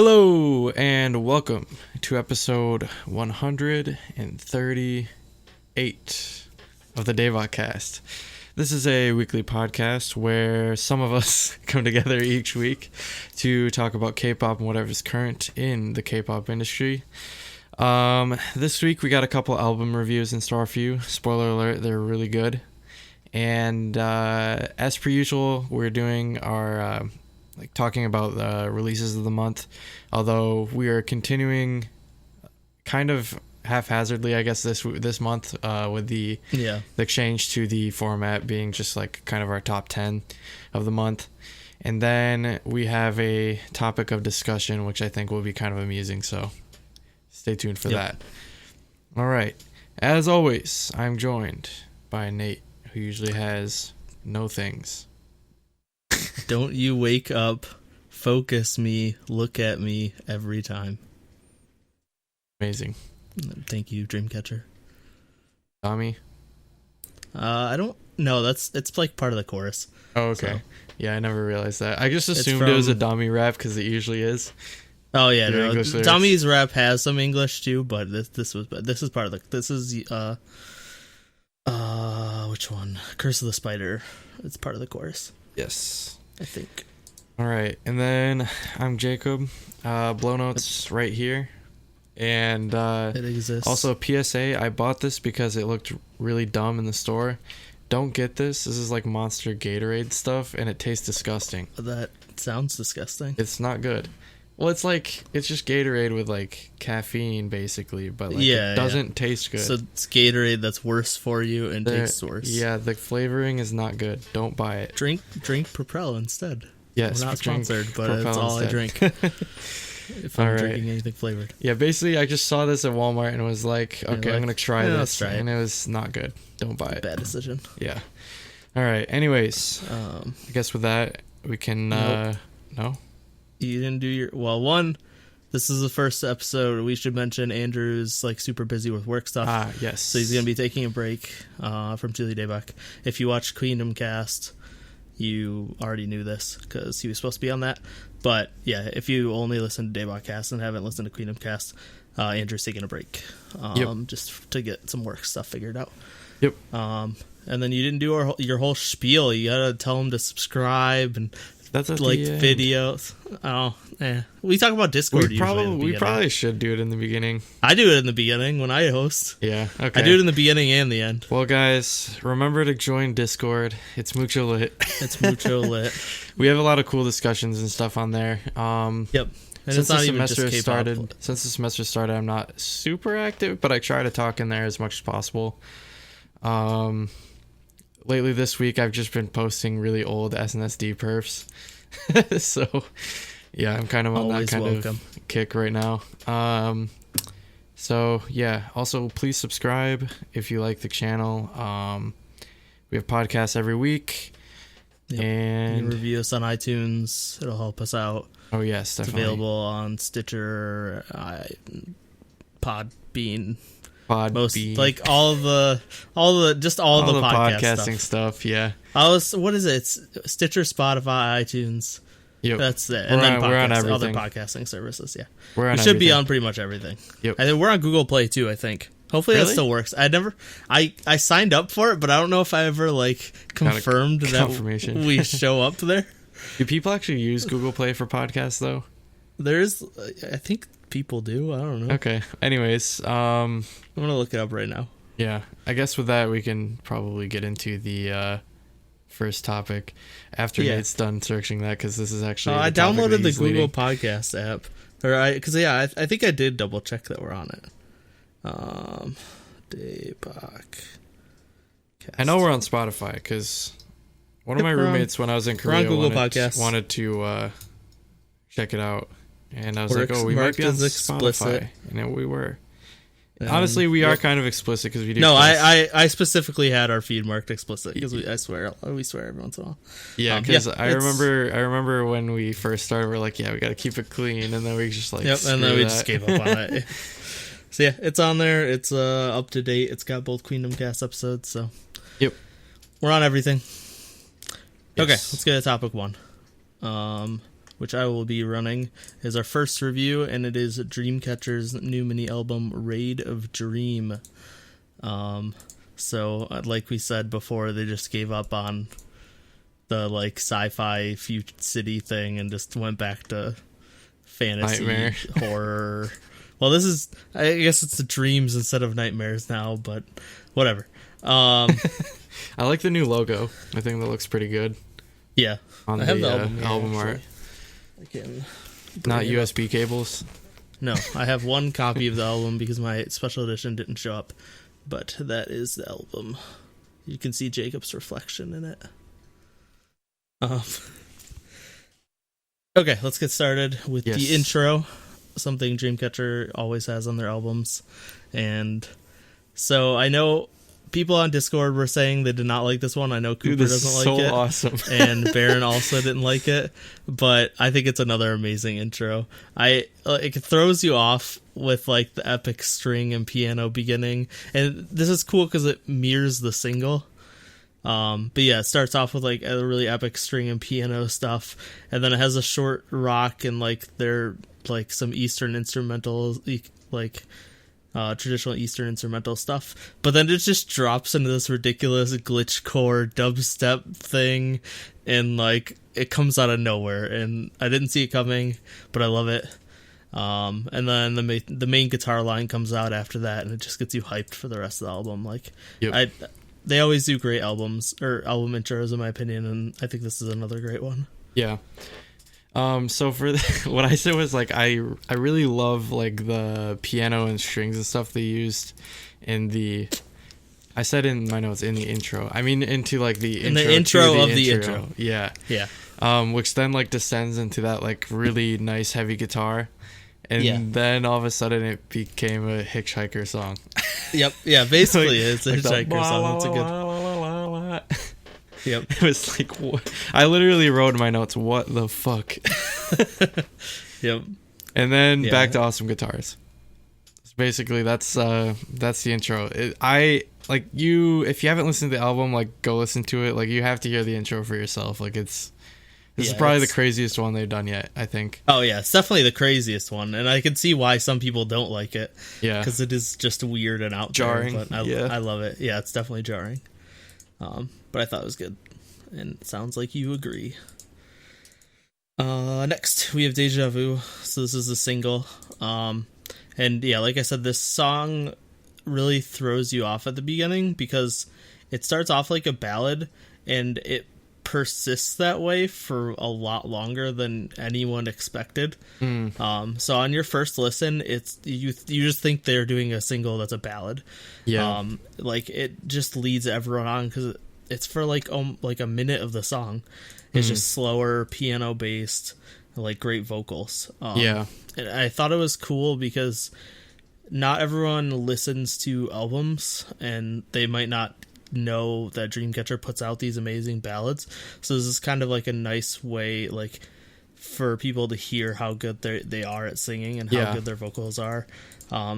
Hello and welcome to episode 138 of the DaebakCast. This is a weekly podcast where some of us come together each week to talk about K-pop and whatever's current in the K-pop industry. This week we got a couple album reviews in store for you. Spoiler alert, they're really good. And as per usual, we're doing our talking about the releases of the month, although we are continuing kind of haphazardly, I guess, this month with the change to the format being just like kind of our top 10 of the month. And then we have a topic of discussion, which I think will be kind of amusing, so stay tuned for that. All right. As always, I'm joined by Nate, who usually has no things. Don't you wake up, focus me, look at me every time. Amazing. Thank you, Dreamcatcher. Tommy? I don't know. It's like part of the chorus. Oh, okay. So. Yeah, I never realized that. I just assumed it was a Dami rap because it usually is. Oh yeah, no. Dami's rap has some English too, but this is part of the. This is which one? Curse of the Spider. It's part of the chorus. Yes. I think. All right, and then I'm Jacob. Blow notes right here, and it exists. Also, PSA: I bought this because it looked really dumb in the store. Don't get this. This is like Monster Gatorade stuff, and it tastes disgusting. That sounds disgusting. It's not good. Well, it's just Gatorade with like caffeine, basically, but it doesn't taste good. So it's Gatorade that's worse for you and tastes worse. Yeah, the flavoring is not good. Don't buy it. Drink Propel instead. Yes, we're not sponsored, but Propel it's all instead. I drink. If I'm drinking anything flavored. Yeah, basically, I just saw this at Walmart and was like, okay, I'm gonna try this, let's try it. And it was not good. Don't buy it. Bad decision. Yeah. All right. Anyways, I guess with that we can. No. You didn't do your one. This is the first episode. We should mention Andrew's like super busy with work stuff. Yes. So he's gonna be taking a break from Julie Daebak. If you watched Queendom Cast, you already knew this because he was supposed to be on that. But yeah, if you only listen to DaebakCast and haven't listened to Queendom Cast, Andrew's taking a break just to get some work stuff figured out. Yep. And then you didn't do your whole spiel. You gotta tell him to subscribe and. That's videos. Oh, yeah. We talk about Discord. We probably should do it in the beginning. I do it in the beginning when I host. Yeah, okay. I do it in the beginning and the end. Well, guys, remember to join Discord. It's mucho lit. It's mucho lit. We have a lot of cool discussions and stuff on there. Yep. And since the semester started, I'm not super active, but I try to talk in there as much as possible. Lately this week, I've just been posting really old SNSD perfs. So, yeah, I'm kind of on that kind of kick right now. So, yeah, also please subscribe if you like the channel. We have podcasts every week. Yep. And you can review us on iTunes. It'll help us out. Oh, yes, definitely. It's available on Stitcher, Podbean. Like all the podcasting stuff. Yeah. What is it? It's Stitcher, Spotify, iTunes. Yep. That's it. And then we're on everything. Other podcasting services. Yeah. We should be on pretty much everything. Yep. I think we're on Google Play too. I think. Hopefully that still works. I signed up for it, but I don't know if I ever confirmed that we show up there. Do people actually use Google Play for podcasts though? I think people do. I don't know. Okay. Anyways, I'm gonna look it up right now. Yeah, I guess with that we can probably get into the first topic after Nate's done searching that, because this is actually. I downloaded the Google Podcast app, I think I did double check that we're on it. Daebak. I know we're on Spotify because one of my roommates when I was in Korea wanted to check it out. And I was we might be on Spotify. And we were. Honestly, we are kind of explicit because we do. No, I specifically had our feed marked explicit because we swear every once in a while. Yeah, because I remember when we first started, we're like, we got to keep it clean, and then we just and then we just gave up on it. So yeah, it's on there. It's up to date. It's got both Queendom Cast episodes. So yep, we're on everything. Yes. Okay, let's get to topic one. which I will be running, is our first review, and it is Dreamcatcher's new mini album, Raid of Dream. So, like we said before, they just gave up on the like sci-fi future city thing and just went back to fantasy Nightmare. horror. Well, this is, I guess it's the dreams instead of nightmares now, but whatever. I like the new logo. I think that looks pretty good. Yeah, On I have the album, here, album actually. art. I can Not bring it up. USB cables. No, I have one copy of the album because my special edition didn't show up, but that is the album. You can see Jacob's reflection in it. Okay, let's get started with Yes. the intro, something Dreamcatcher always has on their albums. And so I know people on Discord were saying they did not like this one. I know Cooper Dude, this doesn't is like so it. awesome. And Baron also didn't like it, but I think it's another amazing intro. It throws you off with like the epic string and piano beginning, and this is cool because it mirrors the single. But yeah, it starts off with like a really epic string and piano stuff, and then it has a short rock and like they're like some Eastern instrumentals, like traditional Eastern instrumental stuff. But then it just drops into this ridiculous glitchcore dubstep thing, and like it comes out of nowhere, and I didn't see it coming, but I love it. And then the main guitar line comes out after that, and it just gets you hyped for the rest of the album. Like, Yep. They always do great albums or album intros, in my opinion, and I think this is another great one. Yeah. So for what I said was like I really love like the piano and strings and stuff they used in the. I said in my notes in the intro. I mean into like the In intro the intro to of the intro. Yeah. Yeah. Which then like descends into that like really nice heavy guitar, and Yeah. then all of a sudden it became a hitchhiker song. Yep. Yeah. Basically, it's a Like the hitchhiker song. That's a good. la, la, la, la, la. Yep. It was like what? I literally wrote in my notes, "What the fuck?" Yep. And then Yeah. back to awesome guitars. So basically, that's the intro. If you haven't listened to the album, like go listen to it. Like you have to hear the intro for yourself. Like this is probably the craziest one they've done yet, I think. Oh yeah, it's definitely the craziest one, and I can see why some people don't like it. Yeah. Because it is just weird and out Jarring, there. But yeah. I love it. Yeah, it's definitely jarring. But I thought it was good, and it sounds like you agree. Next we have Deja Vu. So this is a single. And yeah, like I said, this song really throws you off at the beginning because it starts off like a ballad, and it persists that way for a lot longer than anyone expected. So on your first listen, it's you just think they're doing a single that's a ballad. Yeah. Like it just leads everyone on because it's for like a minute of the song. It's just slower, piano based, like great vocals. Yeah. And I thought it was cool because not everyone listens to albums, and they might not know that Dreamcatcher puts out these amazing ballads. So this is kind of like a nice way, like, for people to hear how good they are at singing and how good their vocals are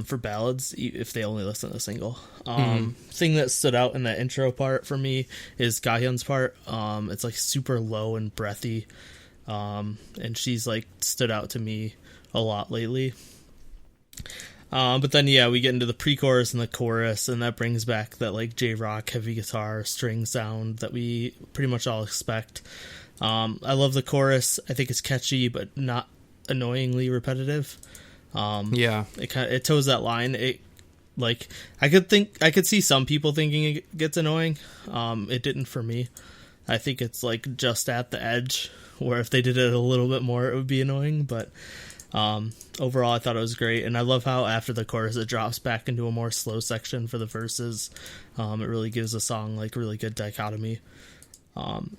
for ballads, if they only listen to the single. Thing that stood out in that intro part for me is Gahyun's part. It's like super low and breathy, and she's like stood out to me a lot lately. But then, yeah, we get into the pre-chorus and the chorus, and that brings back that, like, J-rock heavy guitar string sound that we pretty much all expect. I love the chorus. I think it's catchy, but not annoyingly repetitive. Yeah. It toes that line. I could see some people thinking it gets annoying. It didn't for me. I think it's, like, just at the edge, where if they did it a little bit more, it would be annoying, but overall I thought it was great, and I love how after the chorus it drops back into a more slow section for the verses. It really gives the song like really good dichotomy.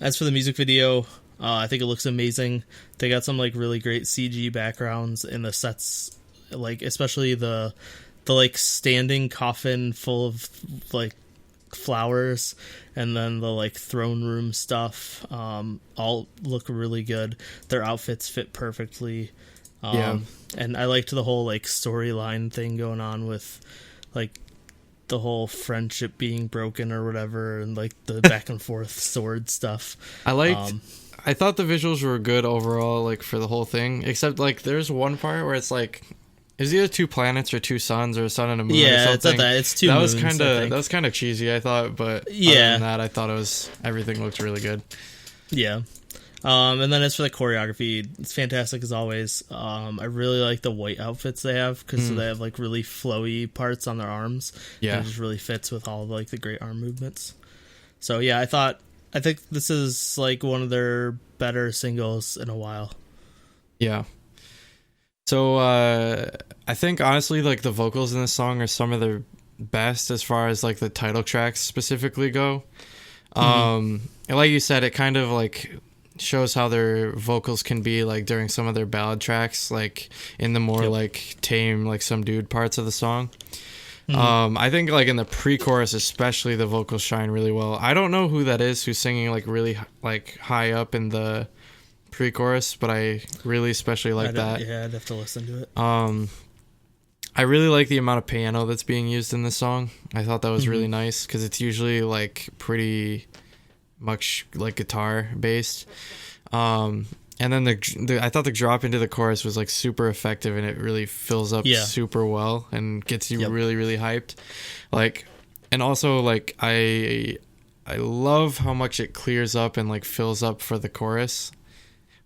As for the music video, I think it looks amazing. They got some like really great CG backgrounds in the sets, like especially the like standing coffin full of like flowers, and then the like throne room stuff all look really good. Their outfits fit perfectly. And I liked the whole like storyline thing going on with like the whole friendship being broken or whatever, and like the back and forth sword stuff. I liked I thought the visuals were good overall, like for the whole thing. Except like there's one part where it's like, it's either two planets or two suns or a sun and a moon. Yeah, or something. it's not that. It's two moons. That was kind of cheesy, I thought. But other than that, I thought everything looked really good. Yeah. And then as for the choreography, it's fantastic as always. I really like the white outfits they have because they have like really flowy parts on their arms. Yeah, and it just really fits with all of, like the great arm movements. So yeah, I think this is like one of their better singles in a while. Yeah. So I think honestly, like the vocals in this song are some of the best as far as like the title tracks specifically go. And like you said, it kind of like shows how their vocals can be like during some of their ballad tracks, like in the more like tame, like some dude parts of the song. I think like in the pre-chorus especially, the vocals shine really well. I don't know who that is who's singing like really like high up in the pre-chorus, but I really especially like that. Yeah, I'd have to listen to it. I really like the amount of piano that's being used in this song. I thought that was really nice because it's usually like pretty much like guitar based. And then I thought the drop into the chorus was like super effective, and it really fills up super well and gets you really, really hyped. Like, and also like I love how much it clears up and like fills up for the chorus.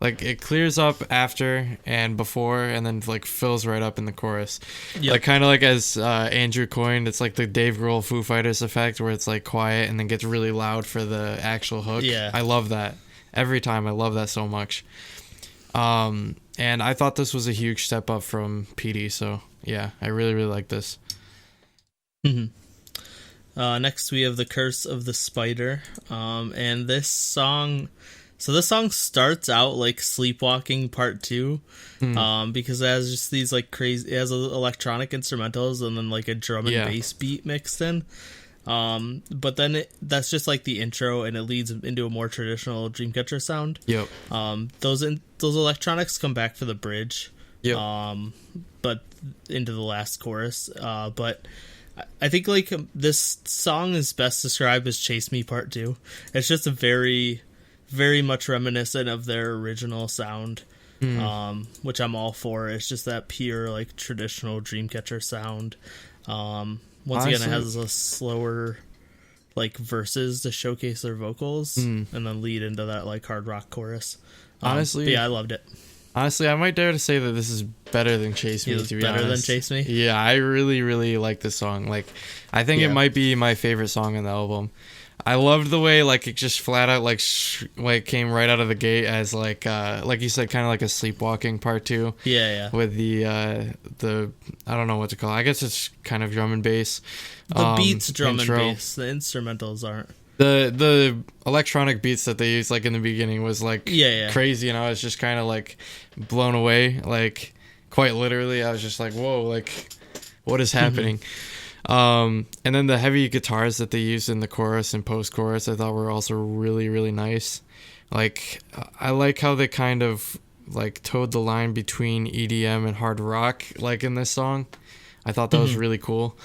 Like it clears up after and before, and then like fills right up in the chorus. Like kind of like as Andrew coined, it's like the Dave Grohl Foo Fighters effect, where it's like quiet and then gets really loud for the actual hook. Yeah, I love that every time. I love that so much. And I thought this was a huge step up from PD. So yeah, I really, really like this. Next we have The Curse of the Spider, and this song. So this song starts out like Sleepwalking Part 2, because it has just these like crazy, it has electronic instrumentals and then like a drum and bass beat mixed in. But then that's just like the intro, and it leads into a more traditional Dreamcatcher sound. Yep. Those electronics come back for the bridge. Yep. But into the last chorus. But I think like this song is best described as Chase Me Part 2. It's just a very much reminiscent of their original sound, which I'm all for. It's just that pure like traditional Dreamcatcher sound. Once again, it has a slower like verses to showcase their vocals, and then lead into that like hard rock chorus. Honestly, yeah, I loved it. Honestly, I might dare to say that this is better than Chase Me. To be honest, better than Chase Me. Yeah, I really, really like this song. Like, I think it might be my favorite song on the album. I loved the way like it just flat out like came right out of the gate as like you said, kind of like a Sleepwalking Part 2. Yeah. With the I don't know what to call it. I guess it's kind of drum and bass. The beats drum intro. and bass. The instrumentals aren't. The electronic beats that they used like in the beginning was like crazy, and I was just kind of like blown away. Like quite literally, I was just like, whoa, like what is happening? And then the heavy guitars that they used in the chorus and post-chorus I thought were also really, really nice. Like, I like how they kind of, like, towed the line between EDM and hard rock, like, in this song. I thought that was really cool.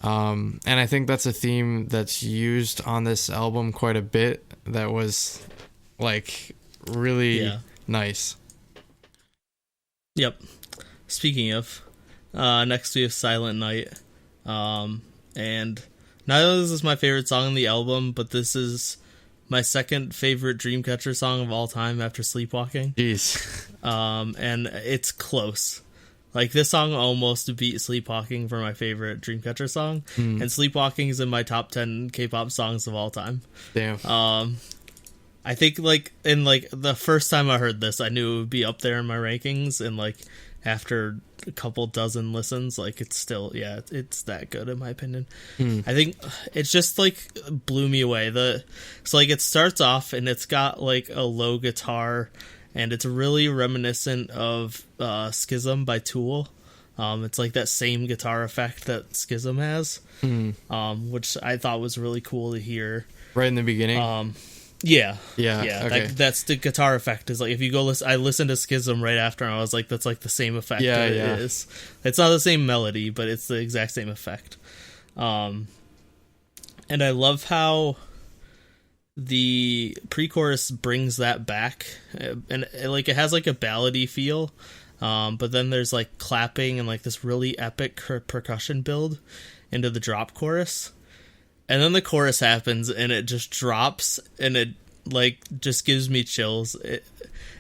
And I think that's a theme that's used on this album quite a bit that was, like, really nice. Yep. Speaking of, next we have Silent Night. And not only is this my favorite song on the album, but this is my second favorite Dreamcatcher song of all time after Sleepwalking. Jeez. And it's close. Like, this song almost beat Sleepwalking for my favorite Dreamcatcher song, and Sleepwalking is in my top 10 K-pop songs of all time. Damn. I think, like, in, like, the first time I heard this, I knew it would be up there in my rankings, and, like, after a couple dozen listens, like, it's still, it's that good in my opinion. I think it's just, like, blew me away. So, like, it starts off, and it's got, like, a low guitar, and it's really reminiscent of Schism by Tool. It's like that same guitar effect that Schism has, which I thought was really cool to hear. Right in the beginning? Yeah. Okay. That's the guitar effect. Is like, if you go listen, I listened to Schism right after, and I was like, that's like the same effect. Yeah. It is. It's not the same melody, but it's the exact same effect. And I love how the pre-chorus brings that back, and like it has like a ballady feel, but then there's like clapping and like this really epic percussion build into the drop chorus, and then the chorus happens and it just drops and it like just gives me chills.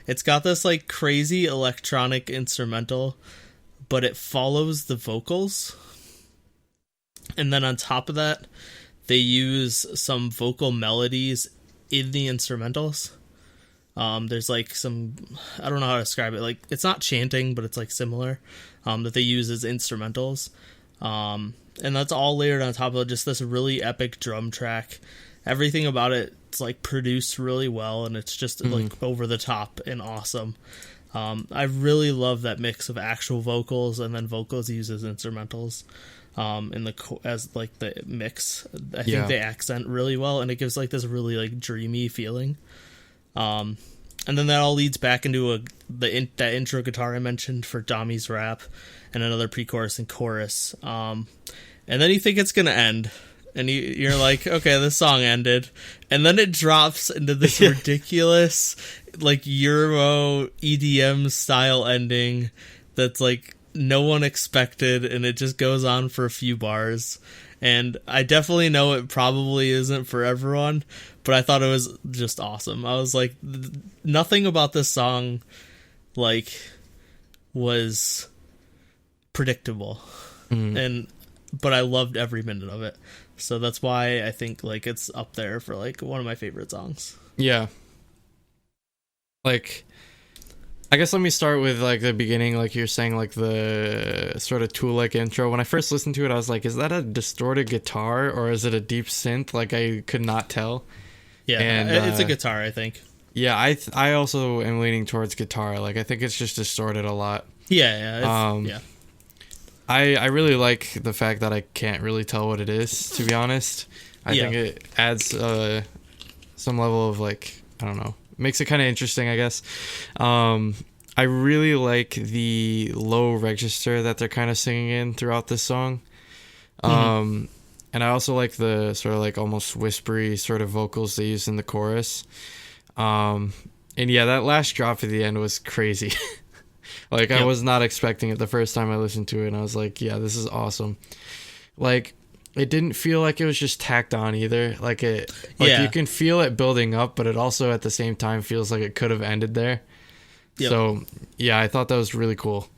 It's got this like crazy electronic instrumental, but it follows the vocals, and then on top of that they use some vocal melodies in the instrumentals. There's like some, I don't know how to describe it. Like, it's not chanting, but it's like similar, that they use as instrumentals. And that's all layered on top of just this really epic drum track. Everything about it's like produced really well, and it's just like over the top and awesome. I really love that mix of actual vocals and then vocals used as instrumentals. In the as like the mix, I think they accent really well, and it gives like this really like dreamy feeling. And then that all leads back into that intro guitar I mentioned for Dami's rap, and another pre-chorus and chorus. And then you think it's gonna end, and you're like, okay, this song ended, and then it drops into this ridiculous like Euro EDM style ending that's like no one expected, and it just goes on for a few bars. And I definitely know it probably isn't for everyone, but I thought it was just awesome. I was like, nothing about this song like was predictable, but I loved every minute of it. So that's why I think like it's up there for like one of my favorite songs. Yeah. Like, I guess let me start with like the beginning, like you're saying, like the sort of Tool-like intro. When I first listened to it, I was like, is that a distorted guitar or is it a deep synth? Like, I could not tell. Yeah, and it's a guitar, I think. Yeah, I also am leaning towards guitar. Like, I think it's just distorted a lot. Yeah. I really like the fact that I can't really tell what it is, to be honest. I think it adds some level of like, I don't know, makes it kind of interesting, I guess. I really like the low register that they're kind of singing in throughout this song. And I also like the sort of like almost whispery sort of vocals they use in the chorus. And yeah, that last drop at the end was crazy. Like, I was not expecting it the first time I listened to it, and I was like, yeah, this is awesome. Like, it didn't feel like it was just tacked on either. Like, you can feel it building up, but it also at the same time feels like it could have ended there. Yep. So yeah, I thought that was really cool.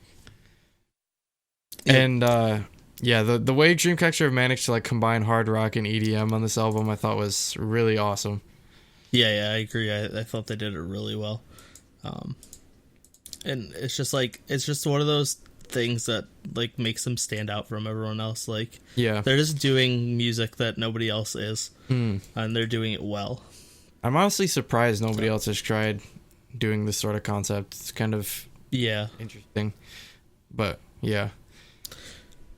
Yep. And the way Dreamcatcher managed to like combine hard rock and EDM on this album, I thought was really awesome. Yeah, I agree. I thought they did it really well. And it's just one of those things that like makes them stand out from everyone else. Like, they're just doing music that nobody else is, and they're doing it well. I'm honestly surprised nobody else has tried doing this sort of concept. It's kind of interesting, but yeah.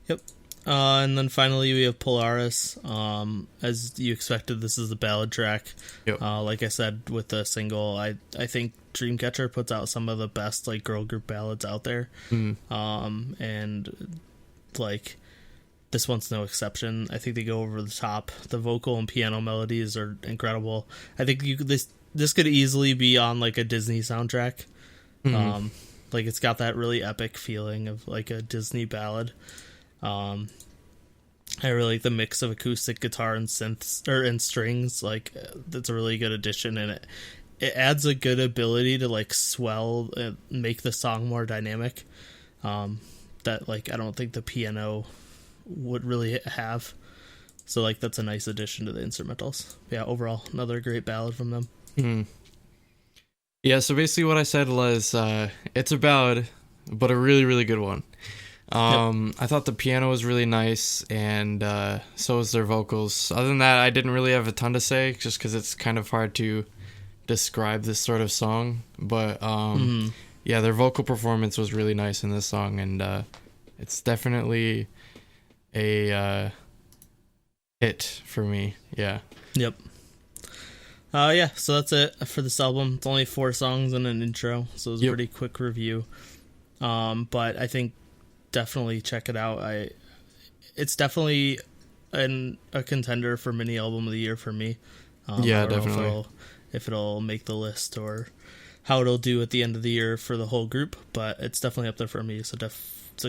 Yep. And then finally we have Polaris. As you expected, this is the ballad track. Yep. Like I said with the single, I think Dreamcatcher puts out some of the best like girl group ballads out there. And like this one's no exception. I think they go over the top. The vocal and piano melodies are incredible. I think this could easily be on like a Disney soundtrack. Like it's got that really epic feeling of like a Disney ballad. I really like the mix of acoustic guitar and synths and strings. Like that's a really good addition, and it adds a good ability to like swell and make the song more dynamic. That like I don't think the piano would really have. So like that's a nice addition to the instrumentals. Yeah, overall another great ballad from them. Yeah, so basically what I said was it's a ballad, but a really, really good one. I thought the piano was really nice, and so was their vocals. Other than that, I didn't really have a ton to say, just because it's kind of hard to describe this sort of song. But yeah, their vocal performance was really nice in this song, and it's definitely a hit for me. Yeah. Yep. Yeah, so that's it for this album. It's only 4 songs and an intro, so it was a pretty quick review. But I think definitely check it out. It's definitely a contender for mini album of the year for me. Yeah, I don't know definitely. if it'll make the list or how it'll do at the end of the year for the whole group, but it's definitely up there for me. So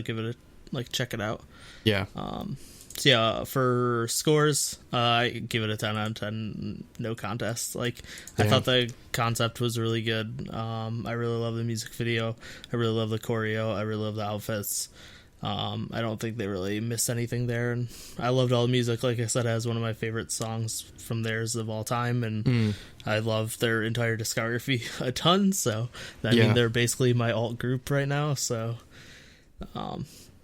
give it a check it out. Yeah. So yeah, for scores, I give it a 10 out of 10, no contest. Like, I Yeah. thought the concept was really good. I really love the music video. I really love the choreo. I really love the outfits. I don't think they really missed anything there. And I loved all the music. Like I said, it has one of my favorite songs from theirs of all time. And I love their entire discography a ton. So, I Yeah. mean, they're basically my alt group right now. So,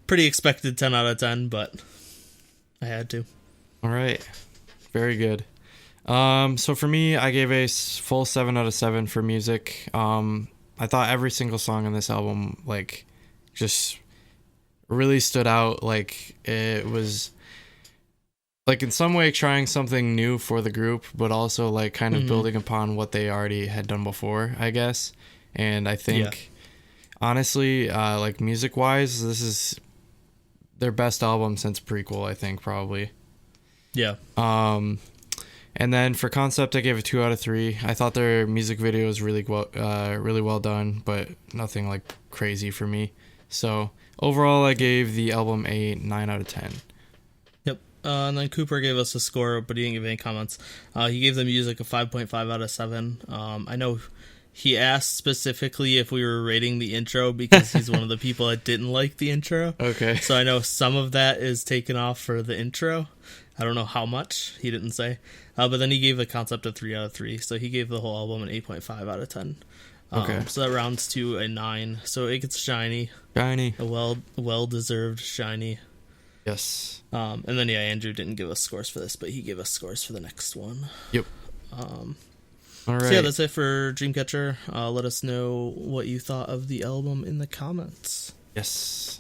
pretty expected 10 out of 10, but I had to. All right. Very good. So for me, I gave a full 7 out of 7 for music. I thought every single song on this album, like, just really stood out. Like, it was, like, in some way trying something new for the group, but also, like, kind of building upon what they already had done before, I guess. And I think, honestly, like, music-wise, this is their best album since Prequel, I think, probably. Yeah. And then for concept, I gave it 2 out of 3. I thought their music video was really well done, but nothing like crazy for me. So overall, I gave the album a 9 out of 10. Yep. And then Cooper gave us a score, but he didn't give any comments. He gave the music a 5.5 out of 7. I know he asked specifically if we were rating the intro because he's one of the people that didn't like the intro. Okay. So I know some of that is taken off for the intro. I don't know how much. He didn't say. But then he gave the concept a 3 out of 3. So he gave the whole album an 8.5 out of 10. Okay. So that rounds to a 9. So it gets shiny. Shiny. A well-deserved shiny. Yes. And then, Andrew didn't give us scores for this, but he gave us scores for the next one. Yep. All right. So yeah, that's it for Dreamcatcher. Let us know what you thought of the album in the comments. Yes.